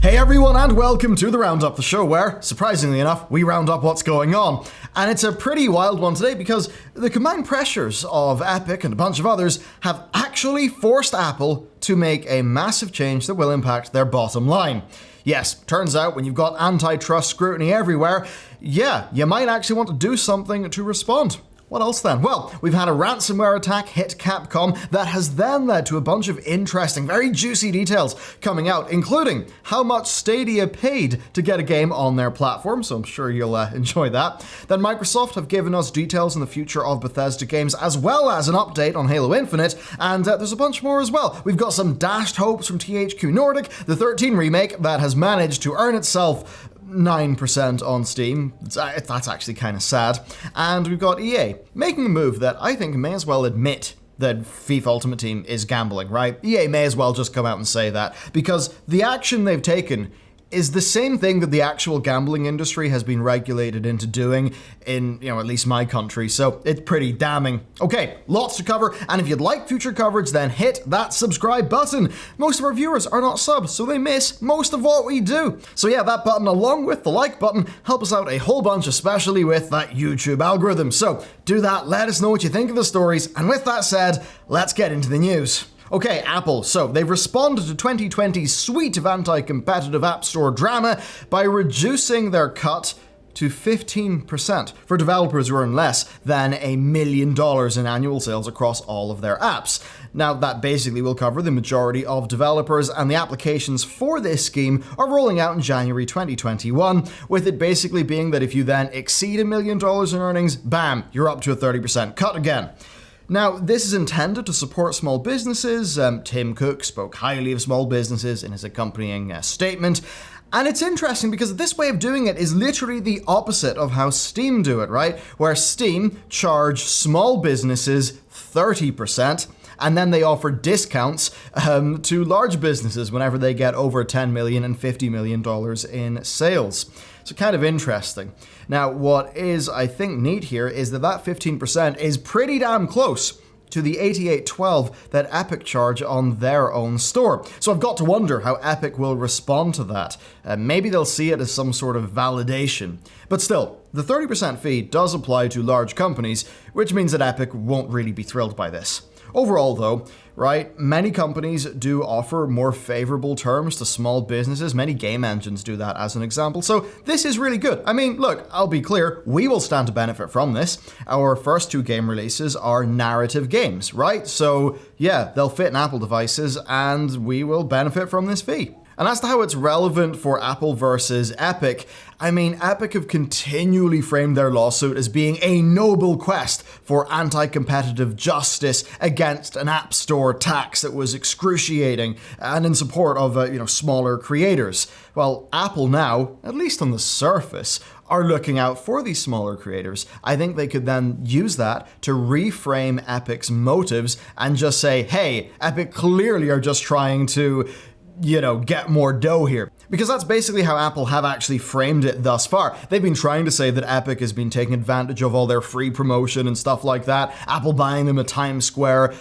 Hey everyone, and welcome to the Roundup, the show where, surprisingly enough, we round up what's going on. And it's a pretty wild one today because the combined pressures of Epic and a bunch of others have actually forced Apple to make a massive change that will impact their bottom line. Yes, turns out when you've got antitrust scrutiny everywhere, you might actually want to do something to respond. What else then? Well, we've had a ransomware attack hit Capcom that has then led to a bunch of interesting, very juicy details coming out, including how much Stadia paid to get a game on their platform, so I'm sure you'll enjoy that. Then Microsoft have given us details on the future of Bethesda games, as well as an update on Halo Infinite, and there's a bunch more as well. We've got some dashed hopes from THQ Nordic, the 13 remake that has managed to earn itself 9% on Steam. That's actually kind of sad. And we've got EA making a move that I think may as well admit that FIFA Ultimate Team is gambling, right? EA may as well just come out and say that, because the action they've taken is the same thing that the actual gambling industry has been regulated into doing in, at least my country, so it's pretty damning. Okay, lots to cover, and if you'd like future coverage, then hit that subscribe button. Most of our viewers are not subs, so they miss most of what we do. So yeah, that button along with the like button help us out a whole bunch, especially with that YouTube algorithm. So do that, let us know what you think of the stories, and with that said, let's get into the news. Okay, Apple. So they've responded to 2020's suite of anti-competitive App Store drama by reducing their cut to 15% for developers who earn less than $1 million in annual sales across all of their apps. Now, that basically will cover the majority of developers, and the applications for this scheme are rolling out in January 2021, with it basically being that if you then exceed $1 million in earnings, bam, you're up to a 30% cut again. Now, this is intended to support small businesses. Tim Cook spoke highly of small businesses in his accompanying statement. And it's interesting because this way of doing it is literally the opposite of how Steam do it, right? Where Steam charge small businesses 30%, and then they offer discounts to large businesses whenever they get over $10 million and $50 million in sales. So kind of interesting. Now, what is, I think, neat here is that 15% is pretty damn close to the $88.12 that Epic charge on their own store. So I've got to wonder how Epic will respond to that. Maybe they'll see it as some sort of validation. But still, the 30% fee does apply to large companies, which means that Epic won't really be thrilled by this. Overall, though, right, many companies do offer more favorable terms to small businesses. Many game engines do that as an example. So this is really good. I mean, look, I'll be clear, we will stand to benefit from this. Our first 2 game releases are narrative games, right? So yeah, they'll fit in Apple devices and we will benefit from this fee. And as to how it's relevant for Apple versus Epic, I mean, Epic have continually framed their lawsuit as being a noble quest for anti-competitive justice against an App Store tax that was excruciating and in support of, smaller creators. Well, Apple now, at least on the surface, are looking out for these smaller creators. I think they could then use that to reframe Epic's motives and just say, hey, Epic clearly are just trying to get more dough here. Because that's basically how Apple have actually framed it thus far. They've been trying to say that Epic has been taking advantage of all their free promotion and stuff like that. Apple buying them a Times Square,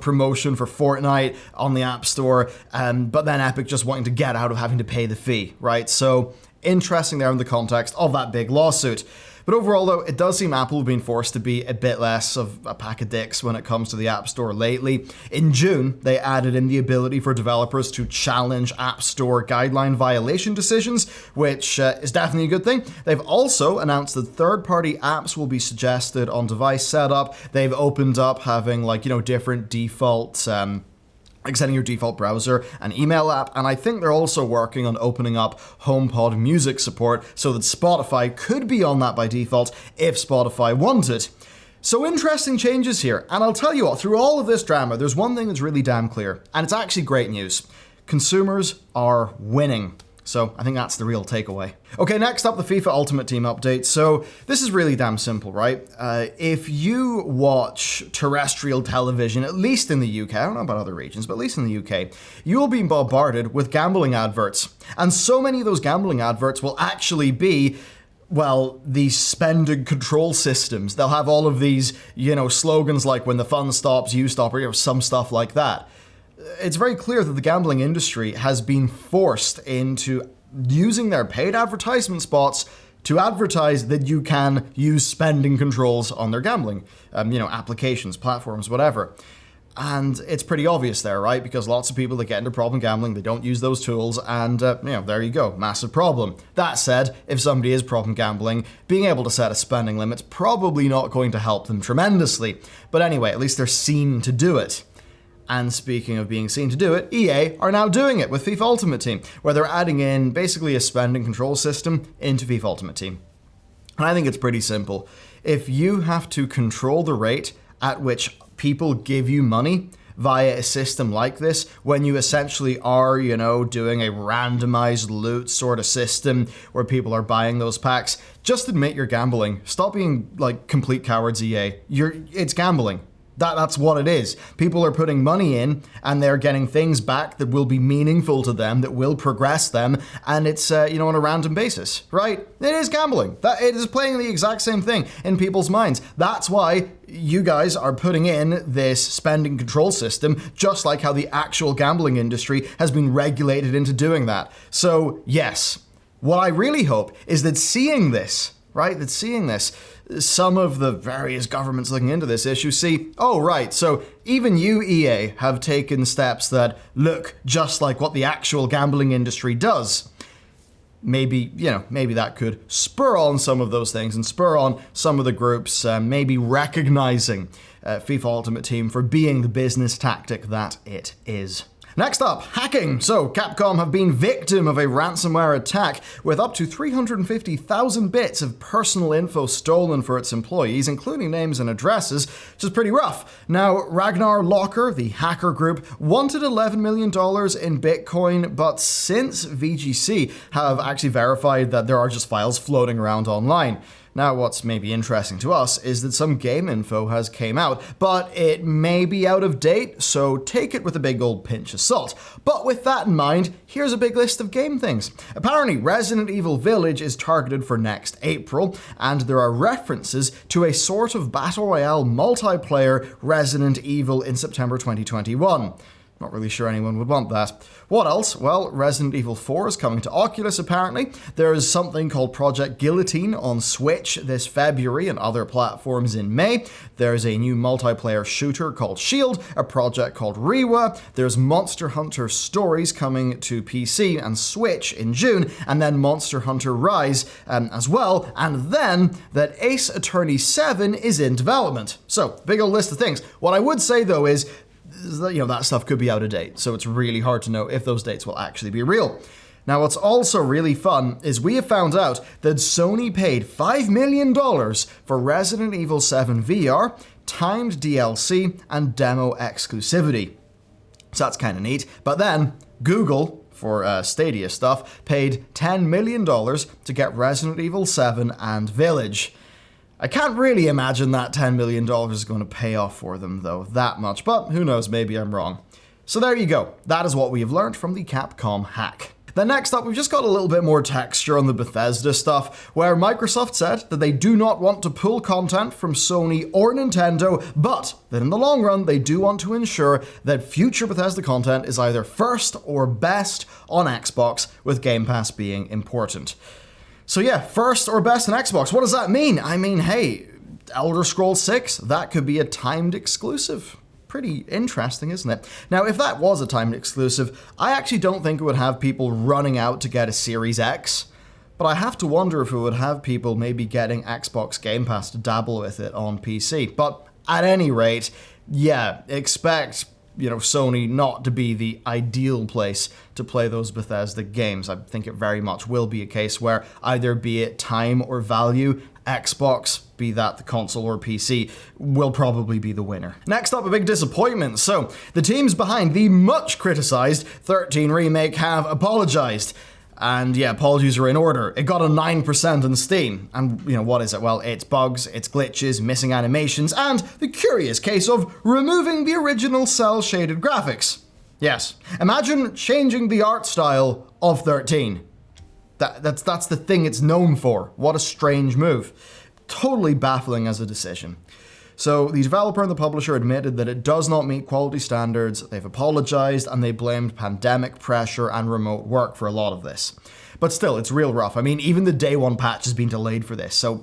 promotion for Fortnite on the App Store, but then Epic just wanting to get out of having to pay the fee, right? So interesting there in the context of that big lawsuit. But overall, though, it does seem Apple have been forced to be a bit less of a pack of dicks when it comes to the App Store lately. In June, they added in the ability for developers to challenge App Store guideline violation decisions, which is definitely a good thing. They've also announced that third-party apps will be suggested on device setup. They've opened up having, different default setting your default browser and email app, and I think they're also working on opening up HomePod music support so that Spotify could be on that by default if Spotify wanted. So interesting changes here, and I'll tell you what, through all of this drama, there's one thing that's really damn clear, and it's actually great news. Consumers are winning. So I think that's the real takeaway. Okay, next up, the FIFA Ultimate Team update. So this is really damn simple, right? If you watch terrestrial television, at least in the UK, I don't know about other regions, but at least in the UK, you will be bombarded with gambling adverts. And so many of those gambling adverts will actually be these spend and control systems. They'll have all of these, slogans like when the fun stops, you stop, or some stuff like that. it's very clear that the gambling industry has been forced into using their paid advertisement spots to advertise that you can use spending controls on their gambling, applications, platforms, whatever. And it's pretty obvious there, right? Because lots of people that get into problem gambling, they don't use those tools, and, there you go, massive problem. That said, if somebody is problem gambling, being able to set a spending limit's probably not going to help them tremendously. But anyway, at least they're seen to do it. And speaking of being seen to do it, EA are now doing it with FIFA Ultimate Team, where they're adding in basically a spending control system into FIFA Ultimate Team. And I think it's pretty simple. If you have to control the rate at which people give you money via a system like this, when you essentially are, doing a randomized loot sort of system where people are buying those packs, just admit you're gambling. Stop being like complete cowards, EA. It's gambling. That's what it is. People are putting money in and they're getting things back that will be meaningful to them, that will progress them, and it's, on a random basis, right? It is gambling. It is playing the exact same thing in people's minds. That's why you guys are putting in this spending control system, just like how the actual gambling industry has been regulated into doing that. So, yes, what I really hope is that seeing this, some of the various governments looking into this issue see, oh right, so even you, EA, have taken steps that look just like what the actual gambling industry does. Maybe that could spur on some of those things and spur on some of the groups maybe recognizing FIFA Ultimate Team for being the business tactic that it is. Next up, hacking. So, Capcom have been victim of a ransomware attack with up to 350,000 bits of personal info stolen for its employees, including names and addresses, which is pretty rough. Now, Ragnar Locker, the hacker group, wanted $11 million in Bitcoin, but since VGC have actually verified that there are just files floating around online. Now, what's maybe interesting to us is that some game info has came out, but it may be out of date, so take it with a big old pinch of salt. But with that in mind, here's a big list of game things. Apparently, Resident Evil Village is targeted for next April, and there are references to a sort of Battle Royale multiplayer Resident Evil in September 2021. Not really sure anyone would want that. What else? Well, Resident Evil 4 is coming to Oculus, apparently. There is something called Project Guillotine on Switch this February and other platforms in May. There's a new multiplayer shooter called Shield, a project called Rewa. There's Monster Hunter Stories coming to PC and Switch in June, and then Monster Hunter Rise as well, and then that Ace Attorney 7 is in development. So, big old list of things. What I would say, though, is that stuff could be out of date, so it's really hard to know if those dates will actually be real. Now, what's also really fun is we have found out that Sony paid $5 million for Resident Evil 7 VR, timed DLC, and demo exclusivity. So that's kind of neat. But then, Google, for Stadia stuff, paid $10 million to get Resident Evil 7 and Village. I can't really imagine that $10 million is going to pay off for them, though, that much, but who knows, maybe I'm wrong. So there you go. That is what we have learned from the Capcom hack. Then next up, we've just got a little bit more texture on the Bethesda stuff, where Microsoft said that they do not want to pull content from Sony or Nintendo, but that in the long run, they do want to ensure that future Bethesda content is either first or best on Xbox, with Game Pass being important. So yeah, first or best on Xbox. What does that mean? I mean, hey, Elder Scrolls 6, that could be a timed exclusive. Pretty interesting, isn't it? Now, if that was a timed exclusive, I actually don't think it would have people running out to get a Series X. But I have to wonder if it would have people maybe getting Xbox Game Pass to dabble with it on PC. But at any rate, yeah, expect Sony not to be the ideal place to play those Bethesda games. I think it very much will be a case where either be it time or value, Xbox, be that the console or PC, will probably be the winner. Next up, a big disappointment. So, the teams behind the much criticized 13 remake have apologized. And yeah, apologies are in order. It got a 9% on Steam. And, what is it? Well, it's bugs, it's glitches, missing animations, and the curious case of removing the original cel-shaded graphics. Yes. Imagine changing the art style of 13. That's the thing it's known for. What a strange move. Totally baffling as a decision. So the developer and the publisher admitted that it does not meet quality standards, they've apologized, and they blamed pandemic pressure and remote work for a lot of this. But still, it's real rough. I mean, even the day one patch has been delayed for this, so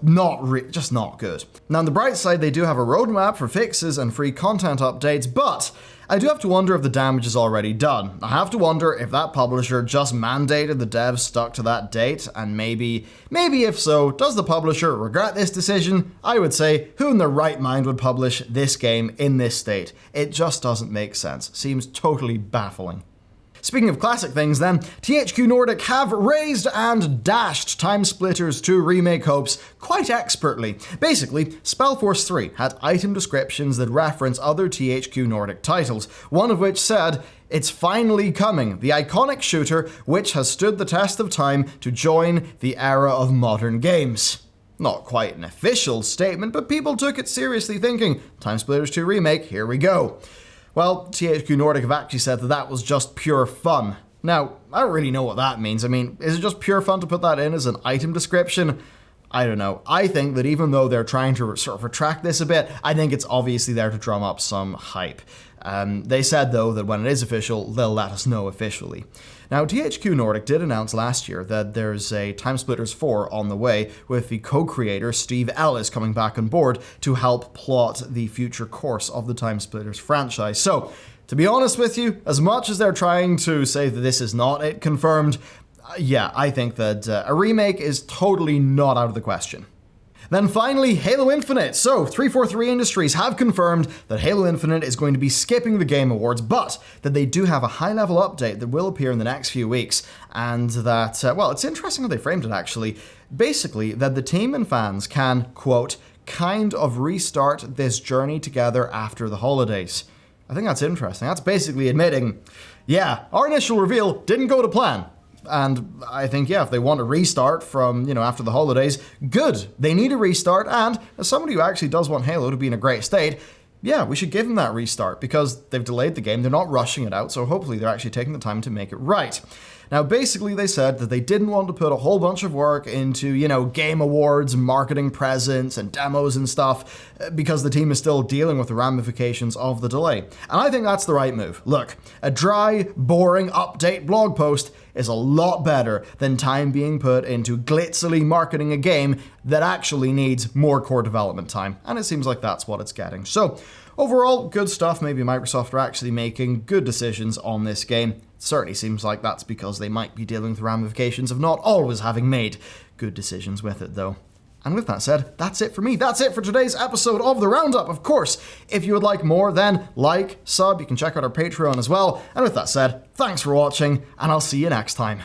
just not good. Now, on the bright side, they do have a roadmap for fixes and free content updates, but I do have to wonder if the damage is already done. I have to wonder if that publisher just mandated the devs stuck to that date, and maybe if so, does the publisher regret this decision? I would say, who in their right mind would publish this game in this state? It just doesn't make sense. Seems totally baffling. Speaking of classic things then, THQ Nordic have raised and dashed Timesplitters 2 remake hopes quite expertly. Basically, Spellforce 3 had item descriptions that reference other THQ Nordic titles, one of which said, "It's finally coming, the iconic shooter which has stood the test of time to join the era of modern games." Not quite an official statement, but people took it seriously thinking, Timesplitters 2 remake, here we go. Well, THQ Nordic have actually said that that was just pure fun. Now, I don't really know what that means. I mean, is it just pure fun to put that in as an item description? I don't know. I think that even though they're trying to sort of retract this a bit, I think it's obviously there to drum up some hype. They said, though, that when it is official, they'll let us know officially. Now, THQ Nordic did announce last year that there's a Timesplitters 4 on the way, with the co-creator Steve Ellis coming back on board to help plot the future course of the Timesplitters franchise. So, to be honest with you, as much as they're trying to say that this is not it confirmed, yeah, I think that a remake is totally not out of the question. Then finally, Halo Infinite. So, 343 Industries have confirmed that Halo Infinite is going to be skipping the Game Awards, but that they do have a high-level update that will appear in the next few weeks, and that, well, it's interesting how they framed it, actually. Basically, that the team and fans can, quote, kind of restart this journey together after the holidays. I think that's interesting. That's basically admitting, yeah, our initial reveal didn't go to plan. And I think, yeah, if they want to restart from, after the holidays, good. They need a restart, and as somebody who actually does want Halo to be in a great state, yeah, we should give them that restart, because they've delayed the game, they're not rushing it out, so hopefully they're actually taking the time to make it right. Now, basically, they said that they didn't want to put a whole bunch of work into, Game Awards, marketing presents, and demos and stuff, because the team is still dealing with the ramifications of the delay. And I think that's the right move. Look, a dry, boring update blog post is a lot better than time being put into glitzily marketing a game that actually needs more core development time. And it seems like that's what it's getting. So, overall, good stuff. Maybe Microsoft are actually making good decisions on this game. It certainly seems like that's because they might be dealing with the ramifications of not always having made good decisions with it, though. And with that said, that's it for me. That's it for today's episode of The Roundup. Of course, if you would like more, then like, sub, you can check out our Patreon as well. And with that said, thanks for watching, and I'll see you next time.